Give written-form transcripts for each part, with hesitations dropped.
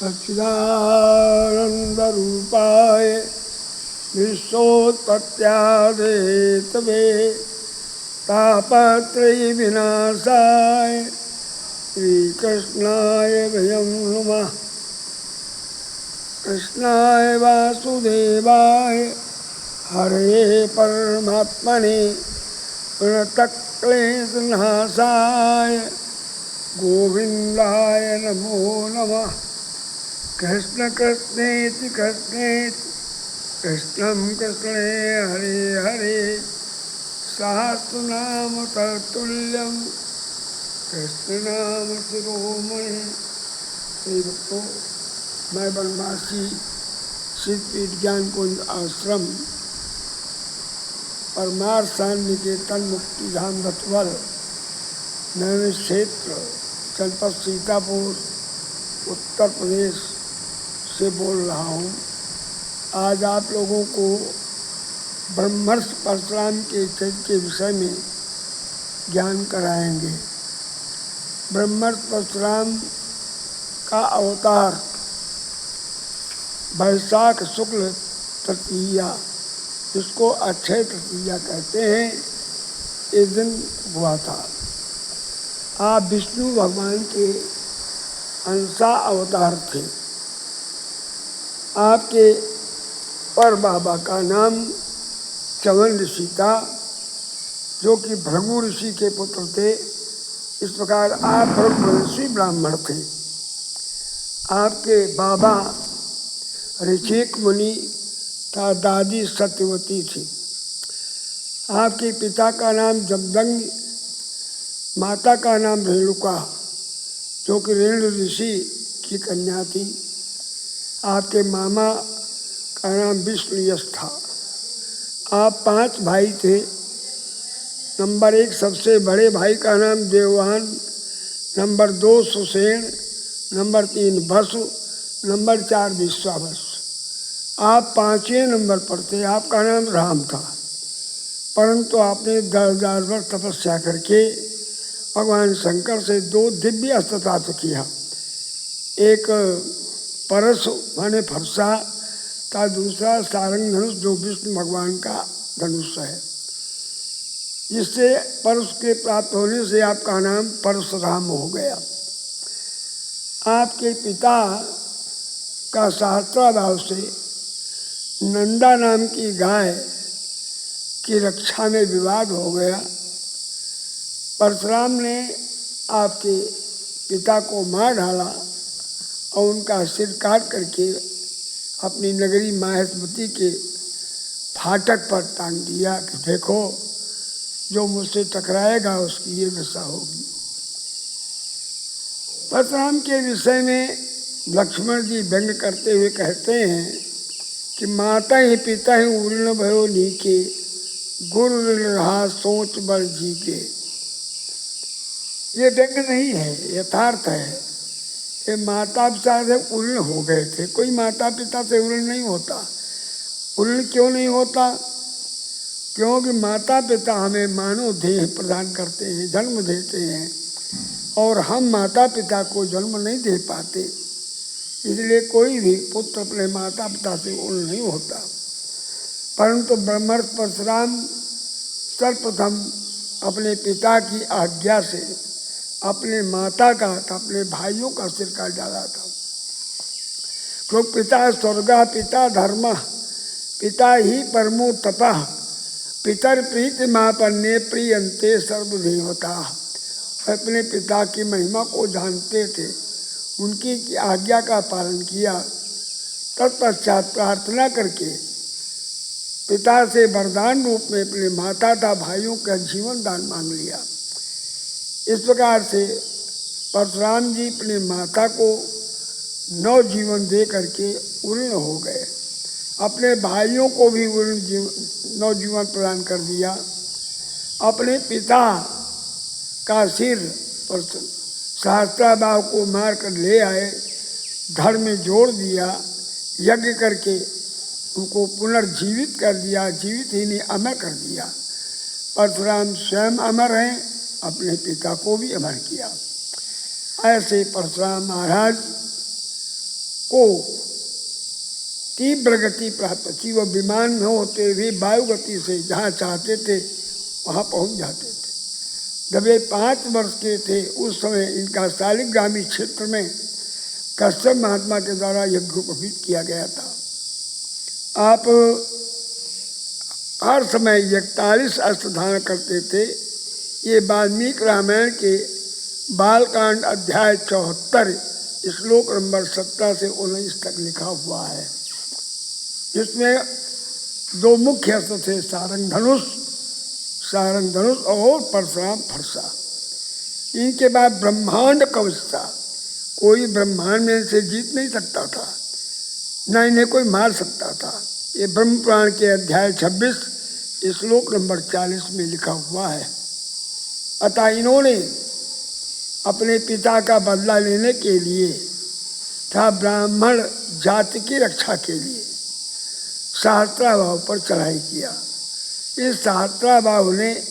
सच्चिदानन्दरूपाय विश्वोत्पत्त्यादिहेतवे तापत्रयविनाशाय श्रीकृष्णाय वयं नमः। कृष्णाय वासुदेवाय हरे परमात्मने प्रणतक्लेशनाशाय गोविन्दाय नमो नमः। कृष्ण कृष्णेति कृष्णेति कृष्णं कृष्णे हरे हरे सहस्रनाम तत्तुल्यं कृष्णनाम शिरोमणि। श्री भक्तों, मैं वनवासी सिद्धपीठ ज्ञान कुंज आश्रम परमार्थ शांति निकेतन मुक्तिधाम रतवल नैन क्षेत्र जनपद सीतापुर उत्तर प्रदेश से बोल रहा हूँ। आज आप लोगों को ब्रह्मर्षि परशुराम के चरित्र के विषय में ज्ञान कराएंगे। ब्रह्मर्षि परशुराम का अवतार वैशाख शुक्ल तृतीया, जिसको अक्षय तृतीया कहते हैं, इस दिन हुआ था। आप विष्णु भगवान के अंशा अवतार थे। आपके पर बाबा का नाम च्यवन ऋषि था, जो कि भृगु ऋषि के पुत्र थे। इस प्रकार आप भृगुवंशी ब्राह्मण थे। आपके बाबा ऋषिक मुनि था, दादी सत्यवती थी। आपके पिता का नाम जमदग्नि, माता का नाम रेणुका, जो कि रेणु ऋषि की कन्या थी। आपके मामा का नाम विष्णुयश था। आप 5 भाई थे। नंबर 1 सबसे बड़े भाई का नाम देववान, नंबर 2 सुसेन, नंबर 3 वसु, नंबर 4 विश्वावसु। आप 5वें नंबर पर थे। आपका नाम राम था, परंतु आपने 10,000 वर्ष तपस्या करके भगवान शंकर से 2 दिव्य अस्त्र प्राप्त किया। एक परशु माने फरसा का, दूसरा सारंग धनुष, जो विष्णु भगवान का धनुष है। जिससे परशु के प्राप्त होने से आपका नाम परशुराम हो गया। आपके पिता का सहस्त्राभाव से नंदा नाम की गाय की रक्षा में विवाद हो गया। परशुराम ने आपके पिता को मार डाला और उनका सिर काट करके अपनी नगरी माहेश्वती के फाटक पर टांग दिया कि देखो, जो मुझसे टकराएगा उसकी ये दशा होगी। परशुराम के विषय में लक्ष्मण जी व्यंग करते हुए कहते हैं कि माता ही पिता ही उर्ण भयो नीके, गुरु रहा सोच बल जी के। ये व्यंग नहीं है, यथार्थ है। ये माता पिता से उर्ण हो गए थे। कोई माता पिता से उर्ण नहीं होता। उर्ण क्यों नहीं होता? क्योंकि माता पिता हमें मानव देह प्रदान करते हैं, जन्म देते हैं, और हम माता पिता को जन्म नहीं दे पाते। इसलिए कोई भी पुत्र अपने माता पिता से उर्ण नहीं होता। परंतु ब्रह्मर्षि परशुराम सर्वप्रथम अपने पिता की आज्ञा से अपने माता का, अपने भाइयों का सिर काट डाला था। क्योंकि पिता स्वर्गा पिता धर्म, पिता ही परमो तपः, पितर प्रीति मापन्ने प्रियंते सर्वदेवता। अपने पिता की महिमा को जानते थे, उनकी आज्ञा का पालन किया। तत्पश्चात प्रार्थना करके पिता से वरदान रूप में अपने माता तथा भाइयों का जीवन दान मांग लिया। इस प्रकार से परशुराम जी अपने माता को नवजीवन दे करके उर्ण हो गए। अपने भाइयों को भी नवजीवन प्रदान कर दिया। अपने पिता का सिर पर सहस्त्राभाव को मार कर ले आए, धड़ में जोड़ दिया, यज्ञ करके उनको पुनर्जीवित कर दिया। जीवित ही नहीं, अमर कर दिया। परशुराम स्वयं अमर हैं, अपने पिता को भी अमर किया। ऐसे परशुराम महाराज को तीव्र गति प्राप्त थी। वो विमान में होते हुए वायु गति से जहाँ चाहते थे वहाँ पहुँच जाते थे। जब ये 5 वर्ष के थे उस समय इनका शालिग्रामी क्षेत्र में कश्यप महात्मा के द्वारा यज्ञोपवीत किया गया था। आप हर समय 41 अस्त्र धारण करते थे। ये वाल्मीकि रामायण के बालकांड अध्याय 74 श्लोक नंबर 17 से 19 तक लिखा हुआ है, जिसमें 2 मुख्य अस्त्र थे, सारंग धनुष और परशुराम फरसा। इनके बाद ब्रह्मांड कवच था। कोई ब्रह्मांड में से जीत नहीं सकता था, न इन्हें कोई मार सकता था। ये ब्रह्म पुराण के अध्याय 26 श्लोक नंबर 40 में लिखा हुआ है। अतः इन्होंने अपने पिता का बदला लेने के लिए तथा ब्राह्मण जाति की रक्षा के लिए सहस्त्राबाहु पर चढ़ाई किया। इस सहस्त्राबाहु ने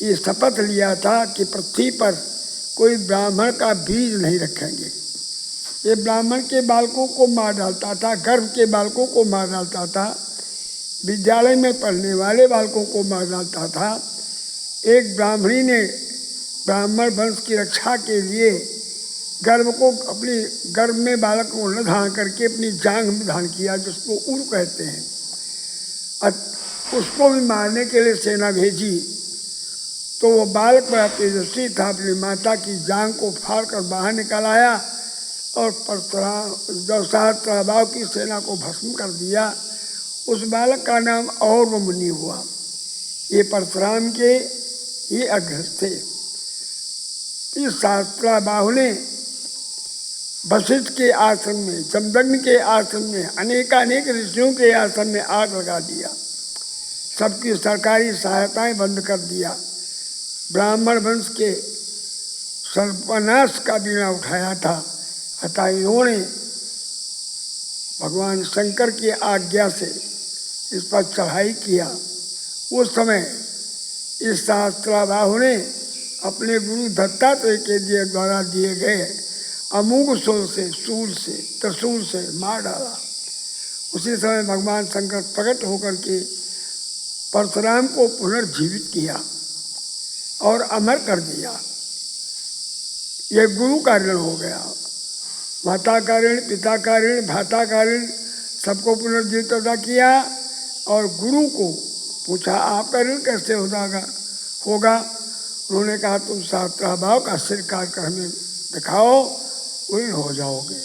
ये शपथ लिया था कि पृथ्वी पर कोई ब्राह्मण का बीज नहीं रखेंगे। ये ब्राह्मण के बालकों को मार डालता था, गर्भ के बालकों को मार डालता था, विद्यालय में पढ़ने वाले बालकों को मार डालता था। एक ब्राह्मणी ने ब्राह्मण वंश की रक्षा के लिए गर्भ को अपनी गर्भ में बालक को न धारण करके अपनी जांघ में धारण किया, जिसको उर कहते हैं। उसको भी मारने के लिए सेना भेजी तो वो बालक बड़ा तेजस्वी था, अपनी माता की जांघ को फाड़ कर बाहर निकल आया और सहस्त्राबाहु की सेना को भस्म कर दिया। उस बालक का नाम और मुनि हुआ। ये परशुराम के ये अग्रज थे। इस सहस्त्राबाहु ने वशिष्ठ के आश्रम में, जमदग्नि के आश्रम में, अनेक ऋषियों के आश्रम में आग लगा दिया। सबकी सरकारी सहायताएं बंद कर दिया। ब्राह्मण वंश के सर्वनाश का बीड़ा उठाया था। अतः इन्होंने भगवान शंकर की आज्ञा से इस पर चढ़ाई किया। उस समय इस सहस्त्राबाहु ने अपने गुरु दत्तात्रेय के द्वारा दिए गए अमोघ शूल से त्रिशूल से मार डाला। उसी समय भगवान शंकर प्रकट होकर के परशुराम को पुनर्जीवित किया और अमर कर दिया। यह गुरु का ऋण हो गया। माता का ऋण, पिता का ऋण, भ्राता का ऋण, सबको पुनर्जीवित अदा किया। और गुरु को पूछा आपका ऋण कैसे होगा। उन्होंने कहा तुम सहस्त्राबाहु का सिर काट कर हमें दिखाओ, ऋण हो जाओगे।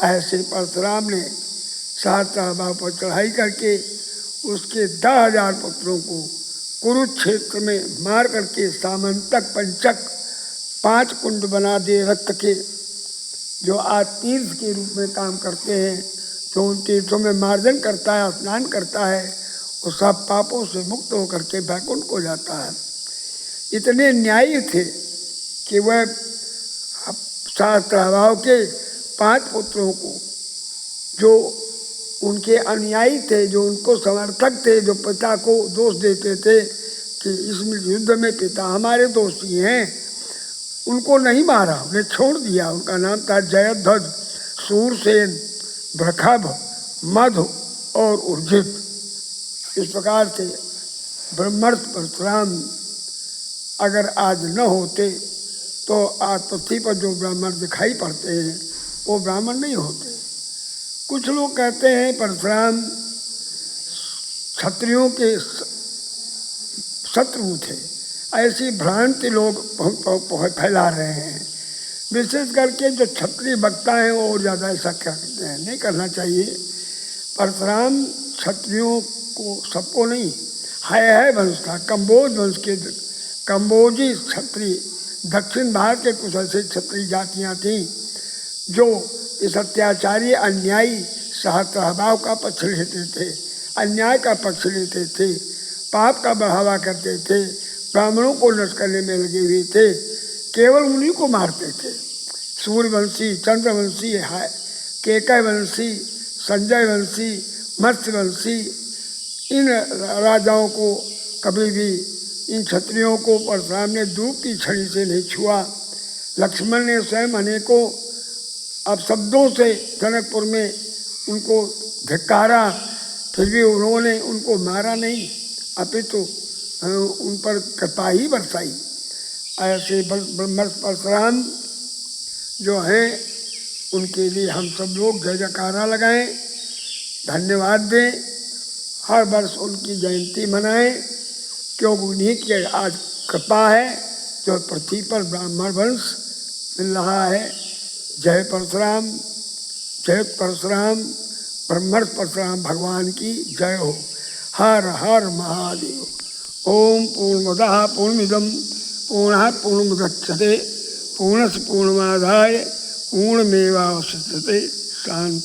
ऐसे परशुराम ने सहस्त्राबाहु पर चढ़ाई करके उसके 10,000 पुत्रों को कुरुक्षेत्र में मार करके सामंतक पंचक 5 कुंड बना दिए रक्त के, जो आज तीर्थ के रूप में काम करते हैं। जो उन तीर्थों में मार्जन करता है, स्नान करता है, वो सब पापों से मुक्त होकर के वैकुंठ को जाता है। इतने न्यायी थे कि वह सहस्त्राबाहु के 5 पुत्रों को, जो उनके अनुयायी थे, जो उनको समर्थक थे, जो पिता को दोष देते थे कि इस युद्ध में पिता हमारे दोषी हैं, उनको नहीं मारा, उन्हें छोड़ दिया। उनका नाम था जयध्वज, सूरसेन, भ्रखभ, मधु और उर्जित। इस प्रकार से ब्रह्मर्ष परशुराम अगर आज न होते तो आज पृथ्वी पर जो ब्राह्मण दिखाई पड़ते हैं वो ब्राह्मण नहीं होते। कुछ लोग कहते हैं परशुराम क्षत्रियों के शत्रु थे। ऐसी भ्रांति लोग फैला रहे हैं। विशेष करके जो क्षत्रिय वक्ता हैं वो और ज़्यादा ऐसा करते हैं। नहीं करना चाहिए। परशुराम क्षत्रियों को सबको नहीं, है वंश था। कंबोज वंश के कंबोजी क्षत्रिय, दक्षिण भारत के कुछ ऐसे क्षत्रिय जातियाँ थीं जो इस अत्याचारी अन्यायी सहस्त्राबाहु का पक्ष लेते थे, अन्याय का पक्ष लेते थे, पाप का बढ़ावा करते थे, ब्राह्मणों को नष्ट करने में लगे हुए थे, केवल उन्हीं को मारते थे। सूर्यवंशी, चंद्रवंशी, केकय वंशी, संजय वंशी, मत्स्यवंशी, इन राजाओं को कभी भी, इन क्षत्रियों को परशुराम ने धूप की छड़ी से नहीं छुआ। लक्ष्मण ने स्वयं अनेकों अब शब्दों से जनकपुर में उनको धिक्कारा, फिर भी उन्होंने उनको मारा नहीं, अपितु उन पर कृपा ही बरसाई। ऐसे परशुराम जो हैं उनके लिए हम सब लोग जय जयकारा लगाएं, धन्यवाद दें, हर वर्ष उनकी जयंती मनाएं, क्योंकि उन्हीं की आज कृपा है जो पृथ्वी पर ब्राह्मण वंश मिल रहा है। जय परशुराम, जय परशुराम, ब्रह्मण परशुराम भगवान की जय हो। हर हर महादेव। ओम पूर्णमदः पूर्णमिदं पूर्णात् पूर्णमुदच्यते पूर्णस्य पूर्णमादाय पूर्णमेवावशिष्यते। शांति।